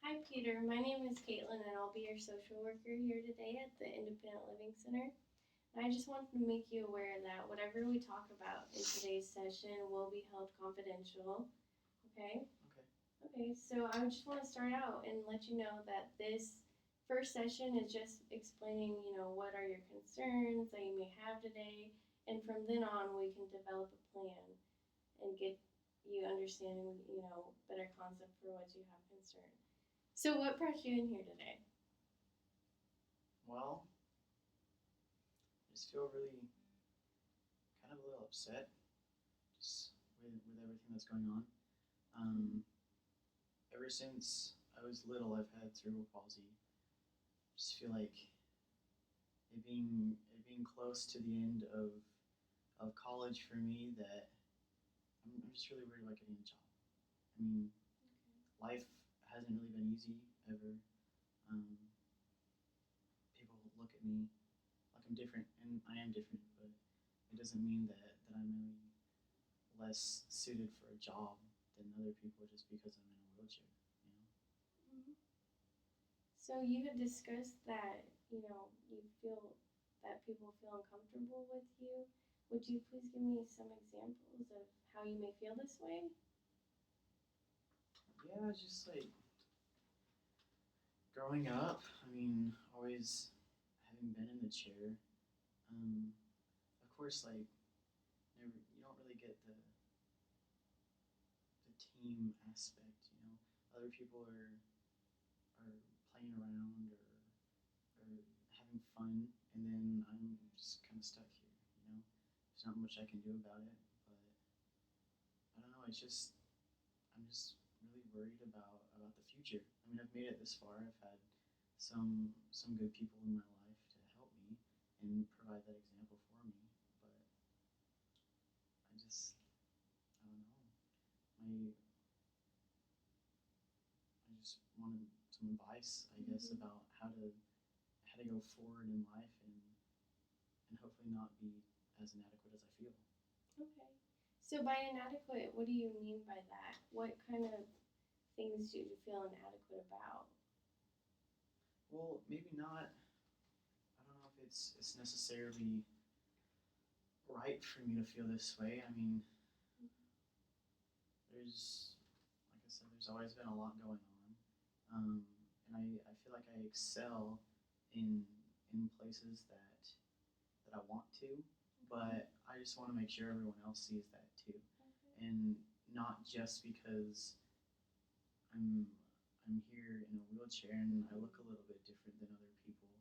Hi, Peter. My name is Kaitlin, and I'll be your social worker here today at the Independent Living Center. And I just wanted to make you aware that whatever we talk about in today's session will be held confidential. Okay? Okay. Okay, so I just want to start out and let you know that this first session is just explaining, what are your concerns that you may have today. And from then on, we can develop a plan and get you understanding, better concept for what you have concern. So, what brought you in here today? Well, I just feel really kind of a little upset just with everything that's going on. Um, Ever since I was little, I've had cerebral palsy. Just feel like it being close to the end of college for me that I'm just really worried about getting a job. I mean, life hasn't really been easy ever. Um, People look at me like I'm different, and I am different, but it doesn't mean that I'm any less suited for a job than other people just because I'm in a wheelchair. You know? Mhm. So, you had discussed that, you feel that people feel uncomfortable with you. Would you please give me some examples of how you may feel this way? Yeah, it's just like growing up. I mean, always having been in the chair. Um, of course, like never, you don't really get the team aspect. Other people are playing around or having fun, and then I'm just kind of stuck here. There's not much I can do about it, but I don't know. I'm just really worried about the future. I mean, I've made it this far. I've had some good people in my life to help me and provide that example for me, but I don't know. My I just wanted some advice, I guess, Mm-hmm. about how to go forward in life and hopefully not be as inadequate as I feel. Okay. So, by inadequate, what do you mean by that? What kind of things do you feel inadequate about? Well, maybe not. I don't know if it's necessarily right for me to feel this way. I mean, there's like I said, there's always been a lot going on, and I feel like I excel in in places that I want to, but I just want to make sure everyone else sees that too, Okay. and not just because I'm I'm here in a wheelchair and I look a little bit different than other people.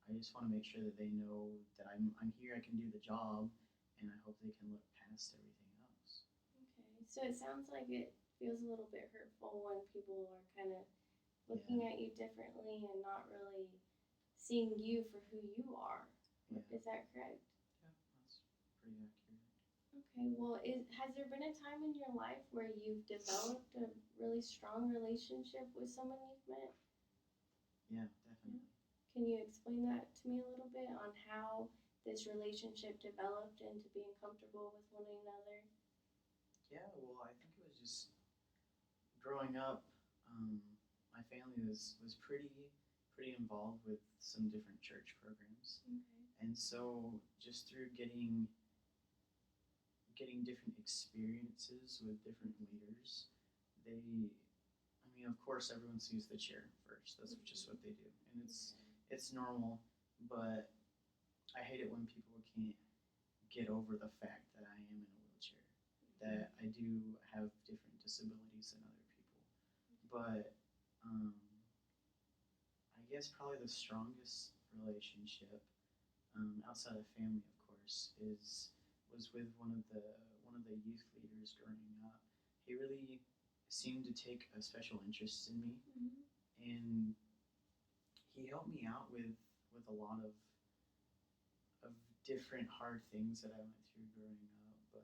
I just want to make sure that they know that I'm here. I can do the job, and I hope they can look past everything else. Okay. So, it sounds like it feels a little bit hurtful when people are kind of looking Yeah, at you differently and not really seeing you for who you are. yeah, Is that correct? yeah. That's pretty accurate. Okay, well, has there been a time in your life where you've developed a really strong relationship with someone you've met? Yeah, Yeah. definitely. Can you explain that to me a little bit on how this relationship developed into being comfortable with one another? Yeah, well, I think it was just growing up. Um, my family was pretty involved with some different church programs, Okay. and so just through getting different experiences with different leaders, I mean, of course, everyone sees the chair first. That's just what they do, and it's normal. But I hate it when people can't get over the fact that I am in a wheelchair, that I do have different disabilities than other people. But um, I guess probably the strongest relationship outside of family, of course, is was with one of the youth leaders growing up. He really seemed to take a special interest in me, Mm-hmm. and he helped me out with a lot of different hard things that I went through growing up. But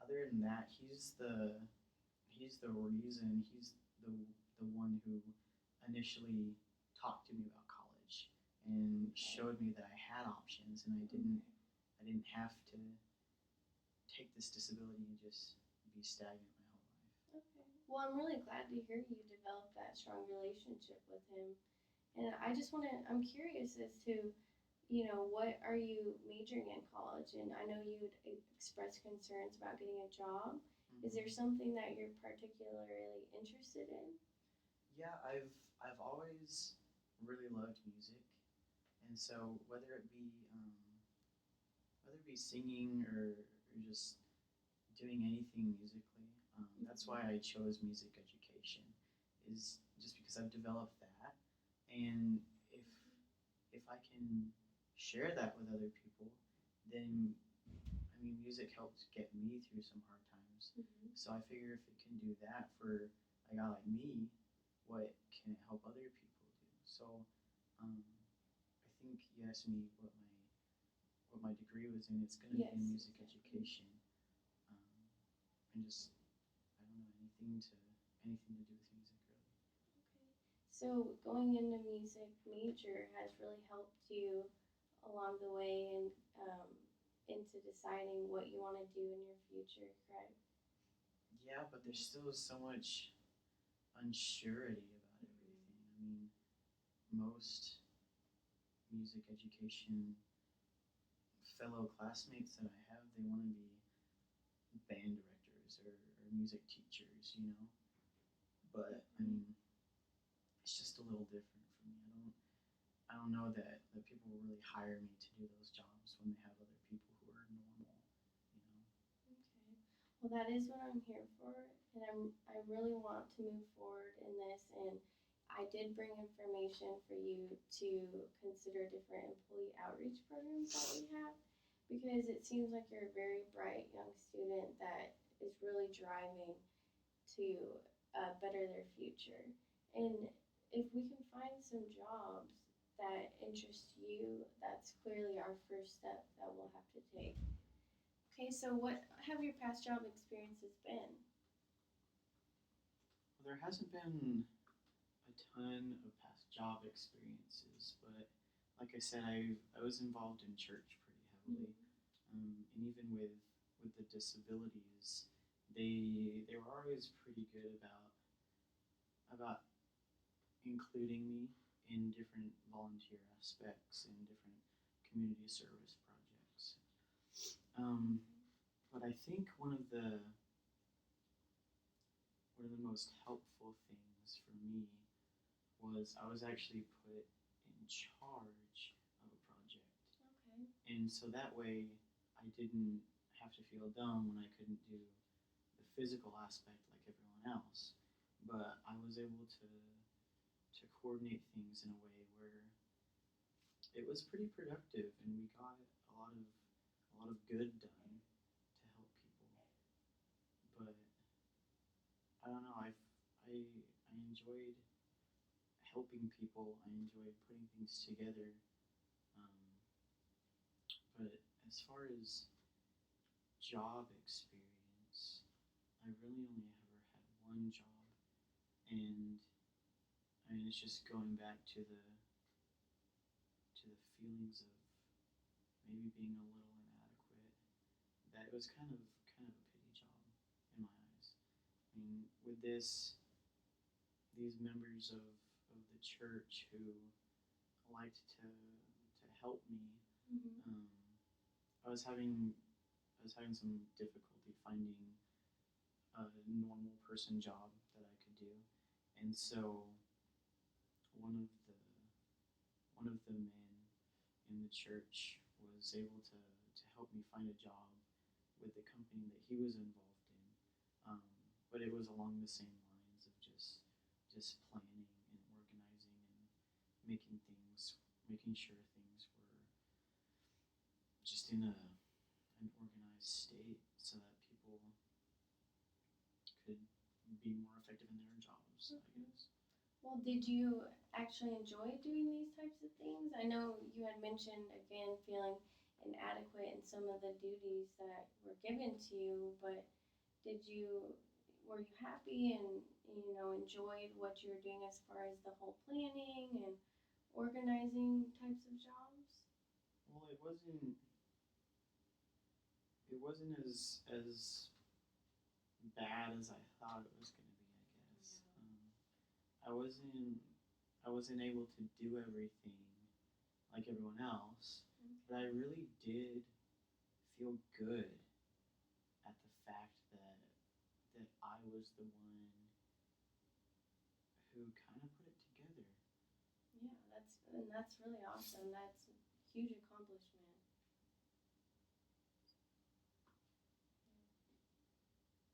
other than that, he's the reason. He's the one who initially talked to me about college and showed me that I had options and I didn't have to take this disability and just be stagnant my whole life. Okay. Well, I'm really glad to hear you develop that that strong relationship with him. And I'm curious as to, what are you majoring in college? And I know you would express concerns about getting a job. Is there something that you're particularly interested in? Yeah, I've always really loved music, and so whether it be singing or just doing anything musically, that's why I chose music education. Is just because I've developed that, and if if I can share that with other people, then I mean, music helped get me through some hard times. Mm-hmm. So I figure if it can do that for a guy like me, what can it help other people do? So I think you asked me what my degree was in. It's going to Yes. be in music education, and just I don't know anything to do with music really. Okay. So going into music major has really helped you along the way and into deciding what you want to do in your future, correct? Yeah, but there's still so much unsurety about everything. I mean, most music education fellow classmates that I have, they want to be band directors or music teachers, you know. But I mean, it's just a little different for me. I don't know that people will really hire me to do those jobs when they have other people who are normal, you know. Okay. Well, that is what I'm here for, and I really want to move forward in this. And I did bring information for you to consider different employee outreach programs that we have, because it seems like you're a very bright young student that is really driving to better their future. And if we can find some jobs that interest you, that's clearly our first step that we'll have to take. Okay, so what have your past job experiences been? Well, there hasn't been a ton of past job experiences, but like I said, I was involved in church pretty heavily, and even with the disabilities, they were always pretty good about including me in different volunteer aspects and different community service projects. But I think one of the most helpful things for me was I was actually put in charge of a project. Okay. And so that way I didn't have to feel dumb when I couldn't do the physical aspect like everyone else. But I was able to coordinate things in a way where it was pretty productive and we got a lot of good done to help people. But I don't know, I enjoyed helping people. I enjoyed putting things together. Um, but as far as job experience, I really only ever had one job, and I mean it's just going back to the feelings of maybe being a little inadequate. That it was kind of a pity job in my eyes. I mean, with these members of the church who liked to help me, Mm-hmm. I was having some difficulty finding a normal person job that I could do, and so one of the one of the men in the church was able to help me find a job with the company that he was involved in, but it was along the same lines of just planning and organizing and making sure things were just in an organized state so that people could be more effective in their jobs, I guess. Well, did you actually enjoy doing these types of things? I know you had mentioned again feeling inadequate in some of the duties that were given to you, but did you were you happy and enjoyed what you were doing as far as the whole planning and organizing types of jobs? Well, it wasn't as bad as I thought it was going to be, I guess. Yeah. I wasn't I wasn't able to do everything like everyone else, but I really did feel good at the fact that I was the one who kind of put it together. Yeah, that's really awesome. That's a huge accomplishment.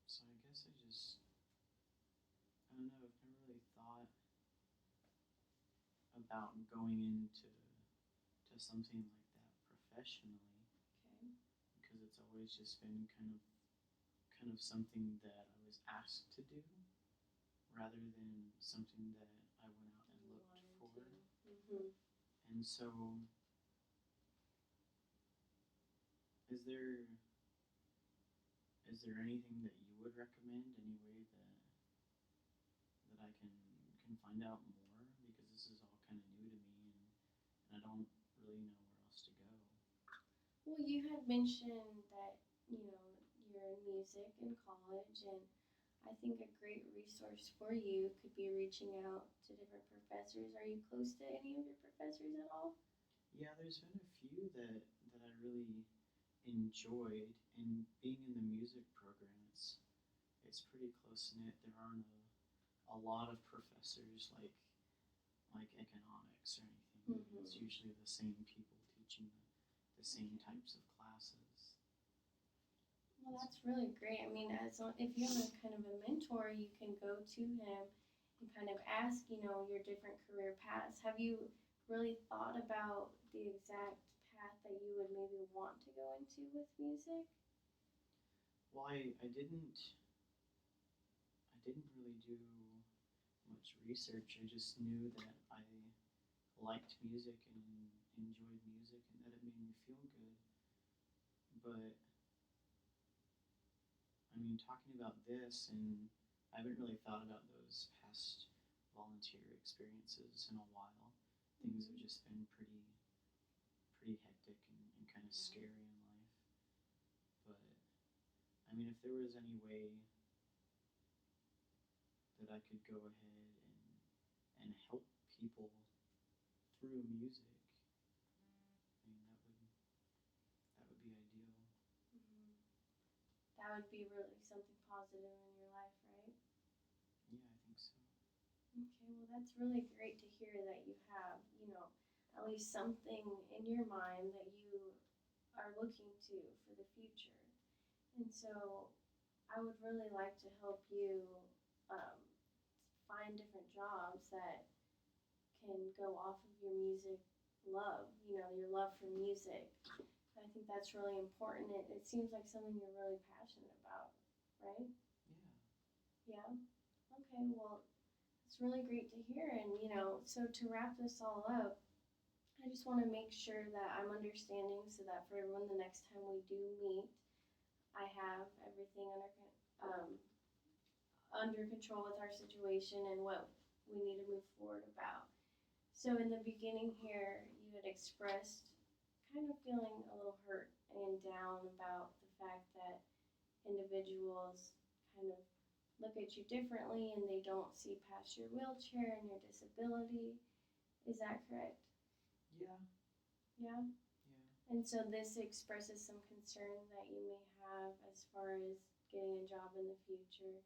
So I guess I don't know, I've never really thought about going into to something like that professionally Okay. because it's always just been kind of something that I was asked to do rather than something that I went out and You looked wanted for. to. Mhm. And so is there is there anything that you would recommend, any way that I can find out more, because this is all kind of new to me, and I don't really know where else to go. Well, you had mentioned that, you're in music in college, and I think a great resource for you could be reaching out to different professors. Are you close to any of your professors at all? Yeah, there's been a few that I really enjoyed, and being in the music program, it's pretty close knit. There aren't a lot of professors like economics or anything. It's Mm-hmm. usually the same people teaching the same Okay. types of classes. Well, that's really great. I mean, if you have a kind of a mentor, you can go to him and kind of ask, your different career paths. Have you really thought about the exact path that you would maybe want to go into with music? Well, I didn't really do much research. I just knew that I liked music and enjoyed music and that it made me feel good. But I mean, talking about this, and I haven't really thought about those past volunteer experiences in a while. Things have Mm-hmm. just been pretty hectic and kind of Yeah. scary in life. But I mean, if there was any way that I could go ahead and help people through music, I mean that would be ideal. Hmm. That would be really something positive in your life, right? Yeah, I think so. Okay, well, that's really great to hear that you have, at least something in your mind that you are looking to for the future. And so I would really like to help you um, find different jobs that can go off of your music love, your love for music. I think that's really important. It seems like something you're really passionate about, right? Yeah. Yeah. Okay, well, it's really great to hear. And, so to wrap this all up, I just want to make sure that I'm understanding so that for everyone the next time we do meet, I have everything under control with our situation and what we need to move forward about. So in the beginning here, you had expressed kind of feeling a little hurt and down about the fact that individuals kind of look at you differently and they don't see past your wheelchair and your disability. Is that correct? Yeah. Yeah. Yeah. And so this expresses some concern that you may have as far as getting a job in the future.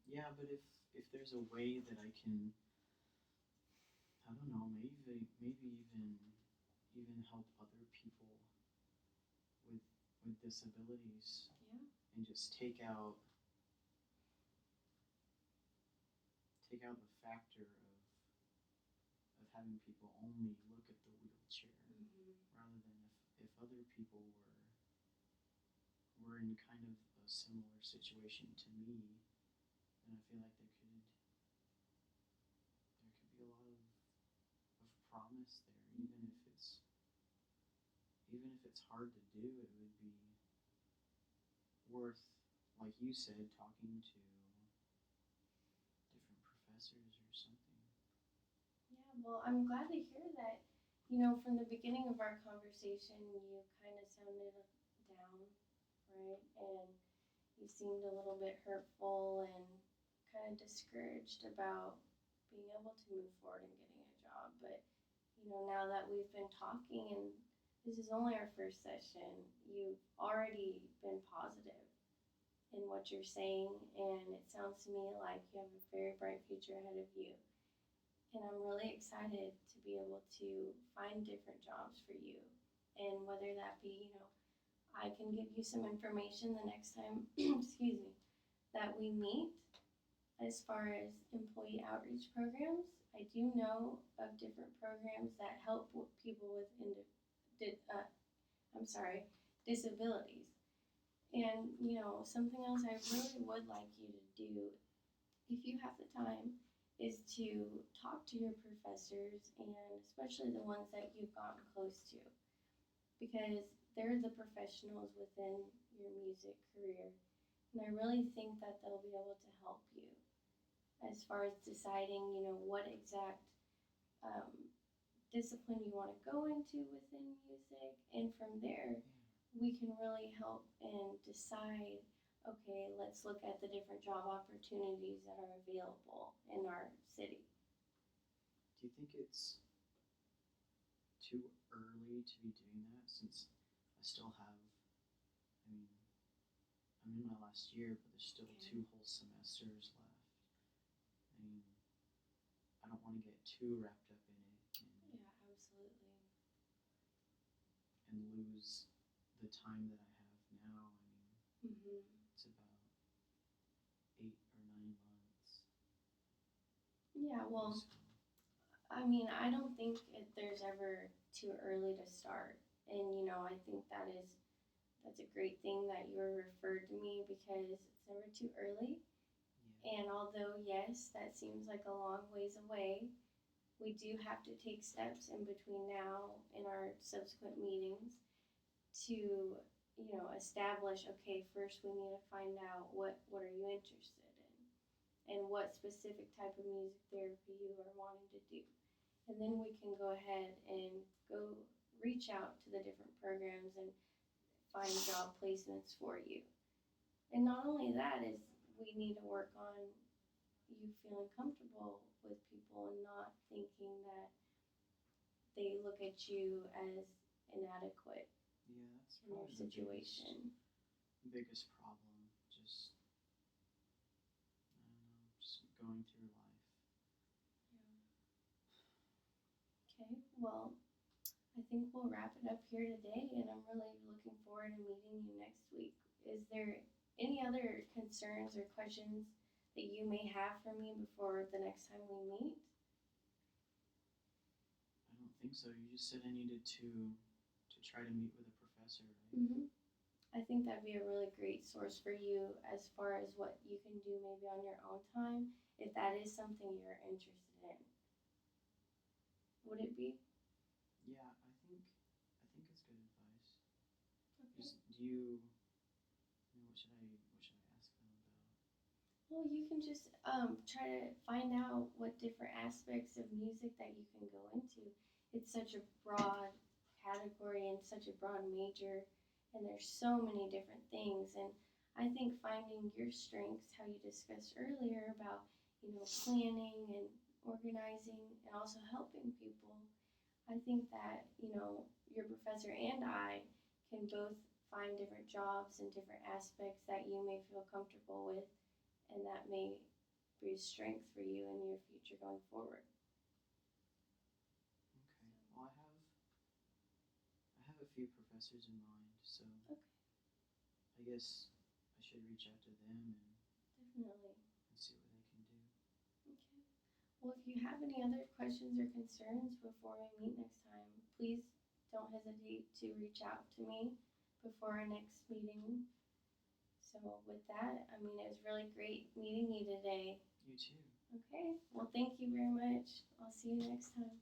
Yeah, but if there's a way that I can, I don't know, maybe even help other people with disabilities, Yeah. and just take out the factor of having people only look at the wheelchair, Mm-hmm. rather than if other people were in kind of a similar situation to me, then I feel like there could be a lot of promise there, even if it's hard to do. It would be worth, like you said, talking to different professors or something. Yeah, well, I'm glad to hear that. From the beginning of our conversation, you kind of sounded down, right? And you seemed a little bit hurtful and kind of discouraged about being able to move forward and getting a job. But, now that we've been talking and this is only our first session, you've already been positive in what you're saying, and it sounds to me like you have a very bright future ahead of you. And I'm really excited to be able to find different jobs for you. And whether that be, I can give you some information the next time, excuse me, that we meet as far as employee outreach programs. I do know of different programs that help with people with disabilities. And, something else I really would like you to do, if you have the time, is to talk to your professors, and especially the ones that you've gotten close to, because they're the professionals within your music career. And I really think that they'll be able to help you as far as deciding, what exact discipline you want to go into within music. And from there, we can really help and decide, okay, let's look at the different job opportunities that are available in our city. Do you think it's too early to be doing that, since I still have, I'm in my last year, but there's still 2 whole semesters left. I don't want to get too wrapped up in it Absolutely. and lose the time that I have now. It's about 8 or 9 months. Yeah, well, So, I don't think there's ever too early to start. And, I think that's a great thing that you were referred to me, because it's never too early. yeah. And although, yes, that seems like a long ways away, we do have to take steps in between now and our subsequent meetings to, establish, okay, first we need to find out what are you interested in and what specific type of music therapy you are wanting to do. And then we can go ahead and go reach out to the different programs and find job placements for you. And not only that, is we need to work on you feeling comfortable with people and not thinking that they look at you as inadequate Yeah, that's in your probably situation. the biggest problem. Just, I don't know, just going through life. Okay, well, I think we'll wrap it up here today, and I'm really looking forward to meeting you next week. Is there any other concerns or questions that you may have for me before the next time we meet? I don't think so. You just said I needed to try to meet with a professor, right? Mm-hmm. I think that'd be a really great source for you as far as what you can do maybe on your own time, if that is something you're interested in. Would it be? Yeah, I think it's good advice. Okay. Do you what should I ask them about? Well, you can just try to find out what different aspects of music that you can go into. It's such a broad category and such a broad major, and there's so many different things. And I think finding your strengths, how you discussed earlier about, planning and organizing and also helping people, I think that, your professor and I can both find different jobs and different aspects that you may feel comfortable with, and that may be strength for you in your future going forward. Okay. Well, I have a few professors in mind, so Okay. I guess I should reach out to them and Definitely. see what they can do. Okay. Well, if you have any other questions or concerns before we meet next time, please don't hesitate to reach out to me before our next meeting. So with that, it was really great meeting you today. You too. Okay. Well, thank you very much. I'll see you next time.